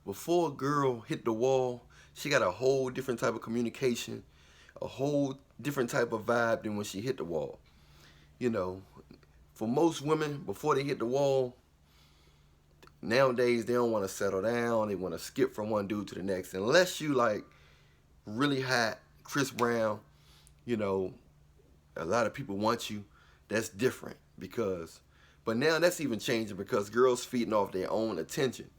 before a girl hit the wall, she got a whole different type of communication, a whole different type of vibe than when she hit the wall. You know, for most women, before they hit the wall, nowadays they don't want to settle down. They want to skip from one dude to the next. Unless you like really hot Chris Brown, you know, a lot of people want you. That's different because, but now that's even changing because girls feeding off their own attention.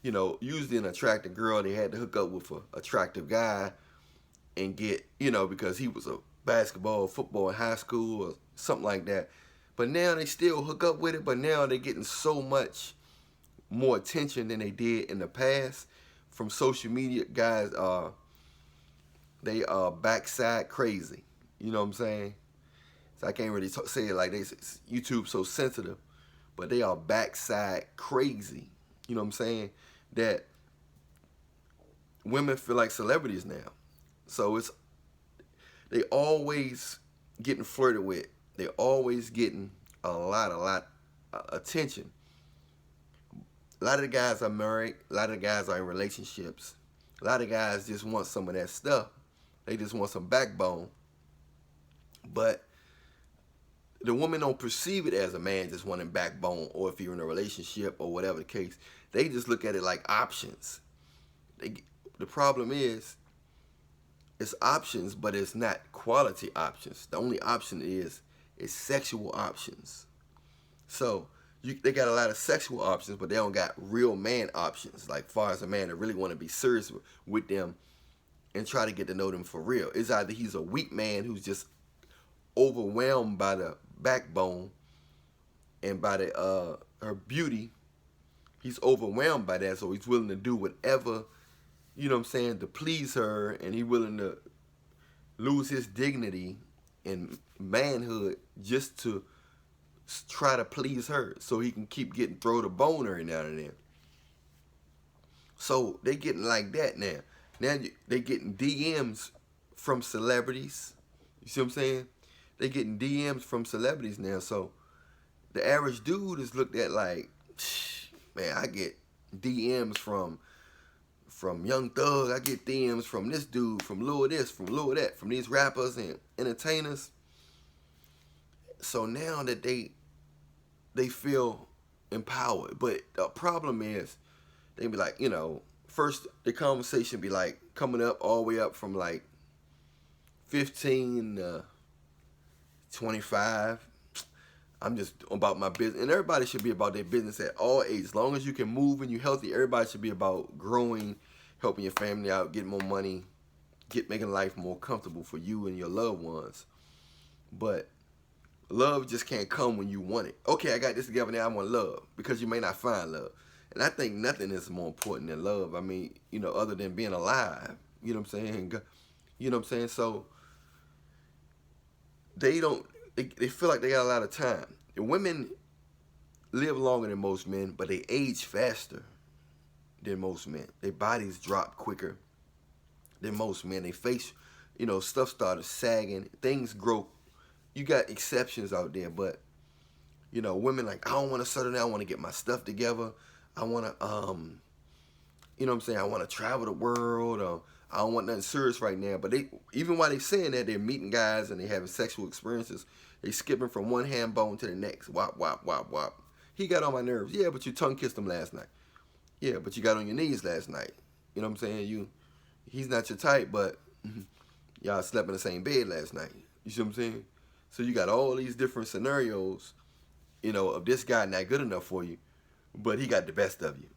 You know, usually an attractive girl, they had to hook up with an attractive guy and get, you know, because he was a basketball, football in high school or something like that. But now they still hook up with it, but now they're getting so much more attention than they did in the past from social media. Guys they are backside crazy. You know what I'm saying? So I can't really say it like this. YouTube so sensitive, but they are backside crazy. You know what I'm saying? That women feel like celebrities now. So they always getting flirted with. They always getting a lot attention. A lot of the guys are married. A lot of the guys are in relationships. A lot of guys just want some of that stuff. They just want some backbone. But the woman don't perceive it as a man just wanting backbone, or if you're in a relationship or whatever the case. They just look at it like options. The problem is, it's options, but it's not quality options. The only option is sexual options. So they got a lot of sexual options, but they don't got real man options. Like far as a man that really want to be serious with them and try to get to know them for real. It's either he's a weak man who's just overwhelmed by the backbone and by the her beauty. He's overwhelmed by that, so he's willing to do whatever, you know what I'm saying, to please her, and he's willing to lose his dignity and manhood just to try to please her, so he can keep getting throw the bone every now and then. So they getting like that now. Now they getting DMs from celebrities. You see what I'm saying? They getting DMs from celebrities now. So the average dude is looked at like, man, I get DMs from Young Thug. I get DMs from this dude, from Lil this, from Lil that, from these rappers and entertainers. So now that they feel empowered. But the problem is, they be like, you know, first the conversation be like coming up all the way up from like 15 to 25. I'm just about my business. And everybody should be about their business at all ages. As long as you can move and you're healthy, everybody should be about growing, helping your family out, getting more money, making life more comfortable for you and your loved ones. But love just can't come when you want it. Okay, I got this together now, I want love. Because you may not find love. And I think nothing is more important than love. I mean, you know, other than being alive. You know what I'm saying? You know what I'm saying? So they feel like they got a lot of time. And women live longer than most men, but they age faster than most men. Their bodies drop quicker than most men. They face, you know, stuff started sagging. Things grow. You got exceptions out there, but, you know, women like, I don't want to settle down. I want to get my stuff together. I want to, you know what I'm saying? I want to travel the world. Or I don't want nothing serious right now. But even while they're saying that, they're meeting guys and they having sexual experiences. They skipping from one hand bone to the next. Wop, wop, wop, wop. He got on my nerves. Yeah, but you tongue kissed him last night. Yeah, but you got on your knees last night. You know what I'm saying? He's not your type, but y'all slept in the same bed last night. You see what I'm saying? So you got all these different scenarios, you know, of this guy not good enough for you, but he got the best of you.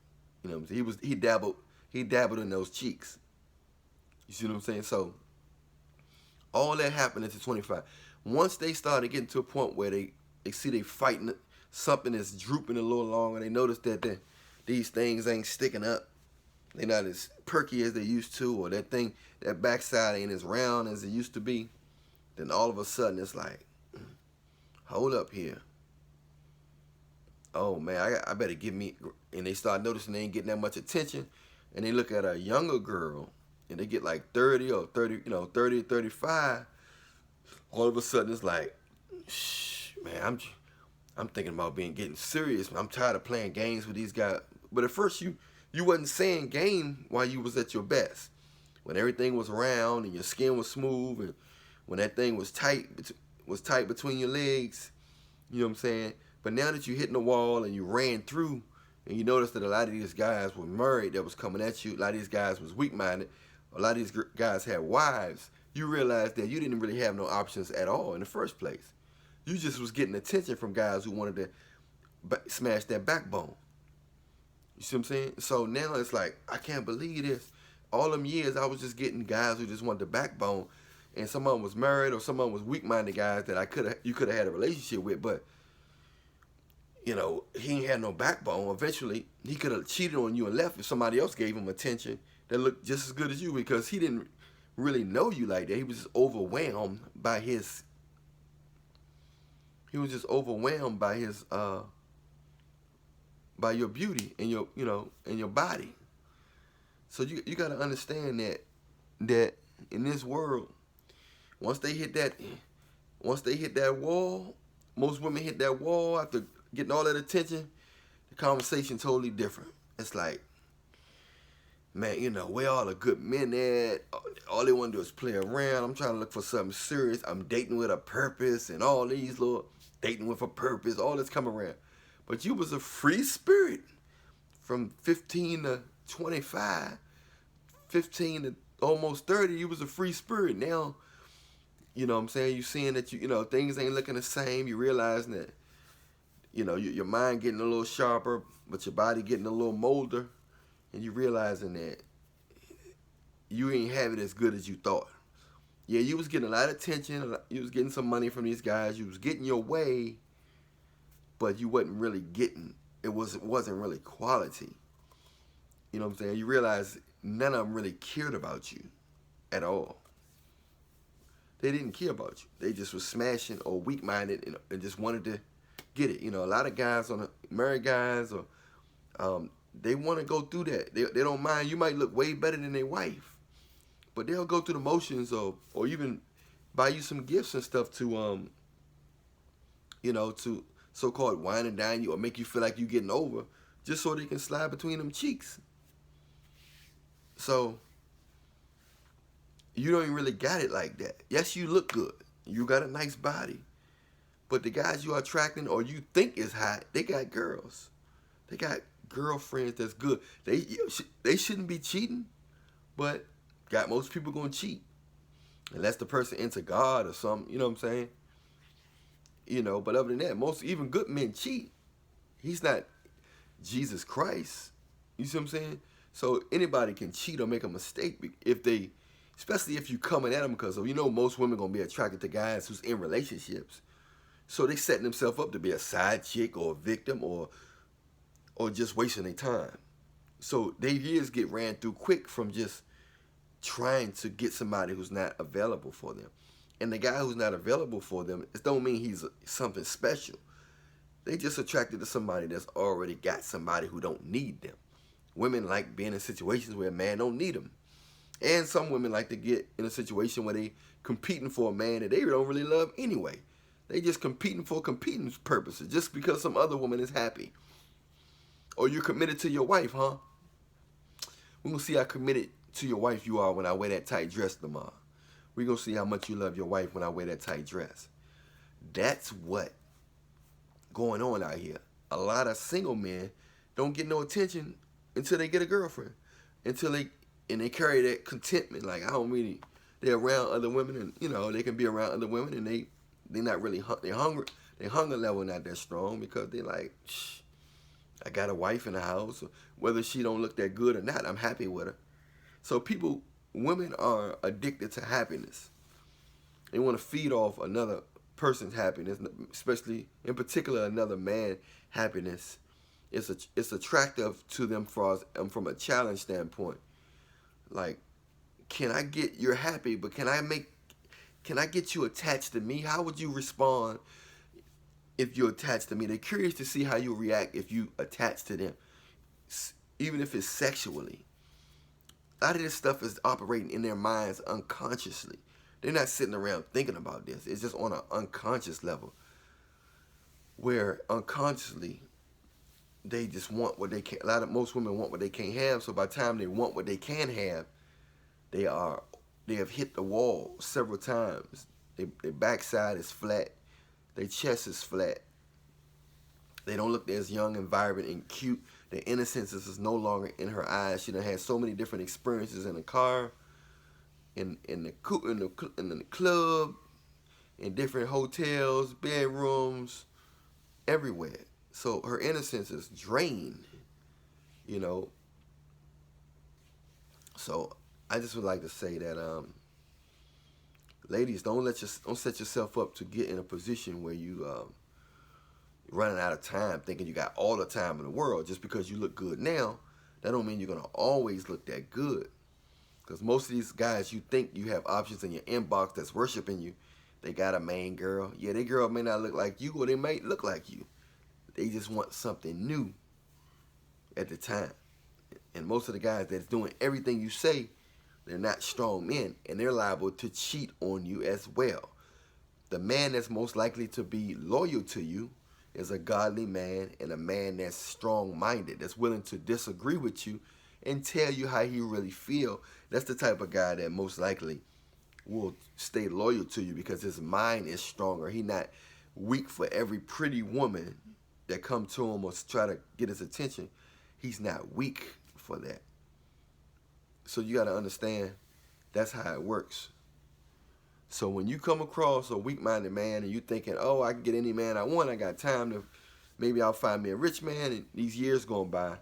You know what I'm saying? He dabbled in those cheeks. You see what I'm saying? So all that happened until 25. Once they started getting to a point where they see they fighting something that's drooping a little longer, they notice that these things ain't sticking up. They're not as perky as they used to, or that backside ain't as round as it used to be. Then all of a sudden it's like, hold up here. Oh man, I better give me, and they start noticing they ain't getting that much attention, and they look at a younger girl, and they get like 30 or 30, you know, 30 or 35. All of a sudden it's like, shh, man, I'm thinking about getting serious. I'm tired of playing games with these guys. But at first you You wasn't saying game while you was at your best. When everything was round and your skin was smooth, and when that thing was tight between your legs, you know what I'm saying? But now that you hitting the wall and you ran through, and you noticed that a lot of these guys were married that was coming at you, a lot of these guys was weak-minded, a lot of these guys had wives, you realized that you didn't really have no options at all in the first place. You just was getting attention from guys who wanted to smash that backbone. You see what I'm saying? So now it's like, I can't believe this. All them years I was just getting guys who just wanted the backbone, and some of them was married or some of them was weak-minded guys that you could have had a relationship with, but you know, he ain't had no backbone. Eventually, he could have cheated on you and left if somebody else gave him attention that looked just as good as you, because he didn't really know you like that. He was just overwhelmed by his. He was just overwhelmed by his by your beauty and your, you know, and your body. So you got to understand that in this world, once they hit that wall, most women hit that wall after getting all that attention, the conversation totally different. It's like, man, you know, where all the good men at? All they want to do is play around. I'm trying to look for something serious. I'm dating with a purpose, and all these little dating with a purpose, all this come around. But you was a free spirit from 15 to 25, 15 to almost 30. You was a free spirit. Now, you know what I'm saying, you seeing that you know, things ain't looking the same. You realizing that, you know, your mind getting a little sharper, but your body getting a little molder, and you realizing that you ain't have it as good as you thought. Yeah, you was getting a lot of attention, you was getting some money from these guys, you was getting your way, but you wasn't really getting, it wasn't really quality. You know what I'm saying? You realize none of them really cared about you at all. They didn't care about you. They just was smashing or weak-minded and just wanted to get it. You know, a lot of guys, married guys, or they want to go through that. They don't mind. You might look way better than their wife, but they'll go through the motions or even buy you some gifts and stuff to you know, to so-called wine and dine you or make you feel like you getting over, just so they can slide between them cheeks. So you don't even really got it like that. Yes, you look good. You got a nice body. But the guys you are attracting or you think is hot, they got girls. They got girlfriends that's good. They shouldn't be cheating, but got most people gonna cheat. Unless the person into God or something, you know what I'm saying? You know, but other than that, most even good men cheat. He's not Jesus Christ. You see what I'm saying? So anybody can cheat or make a mistake especially if you coming at them, because you know most women gonna be attracted to guys who's in relationships. So they setting themselves up to be a side chick or a victim or just wasting their time. So their years get ran through quick from just trying to get somebody who's not available for them. And the guy who's not available for them, it don't mean he's something special. They just attracted to somebody that's already got somebody who don't need them. Women like being in situations where a man don't need them. And some women like to get in a situation where they competing for a man that they don't really love anyway. They just competing for competing purposes just because some other woman is happy. Or you're committed to your wife, huh? We're going to see how committed to your wife you are when I wear that tight dress tomorrow. We're going to see how much you love your wife when I wear that tight dress. That's what going on out here. A lot of single men don't get no attention until they get a girlfriend. And they carry that contentment. Like, they're around other women and, you know, they can be around other women and they're not really, they're hungry. Their hunger level not that strong because they're like, I got a wife in the house. Whether she don't look that good or not, I'm happy with her. So women are addicted to happiness. They want to feed off another person's happiness, especially, in particular, another man's happiness. It's attractive to them from a challenge standpoint. Like, can I get you're happy, but can I get you attached to me? How would you respond if you're attached to me? They're curious to see how you react if you attach to them, even if it's sexually. A lot of this stuff is operating in their minds unconsciously. They're not sitting around thinking about this. It's just on an unconscious level, where unconsciously they just want what they can. Most women want what they can't have. So by the time they want what they can have, they have hit the wall several times. Their backside is flat. Their chest is flat. They don't look as young and vibrant and cute. Their innocence is no longer in her eyes. She done had so many different experiences in the car, in the club, in different hotels, bedrooms, everywhere. So her innocence is drained, you know. So I just would like to say that, ladies, don't set yourself up to get in a position where you running out of time, thinking you got all the time in the world. Just because you look good now, that don't mean you're gonna always look that good. Because most of these guys, you think you have options in your inbox that's worshiping you. They got a main girl. Yeah, their girl may not look like you, or they might look like you. They just want something new at the time. And most of the guys that's doing everything you say, they're not strong men, and they're liable to cheat on you as well. The man that's most likely to be loyal to you is a godly man, and a man that's strong-minded, that's willing to disagree with you and tell you how he really feel. That's the type of guy that most likely will stay loyal to you because his mind is stronger. He not weak for every pretty woman that come to him or try to get his attention. He's not weak for that. So you got to understand that's how it works. So when you come across a weak-minded man and you thinking, oh, I can get any man I want, I got time to, maybe I'll find me a rich man, and these years going by,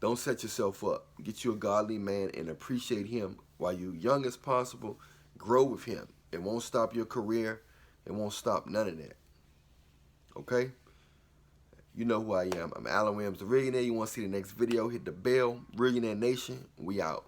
don't set yourself up. Get you a godly man and appreciate him while you're young as possible. Grow with him. It won't stop your career. It won't stop none of that. Okay? You know who I am. I'm Allan Williams, the Reallionaire. You want to see the next video, hit the bell. Reallionaire Nation, we out.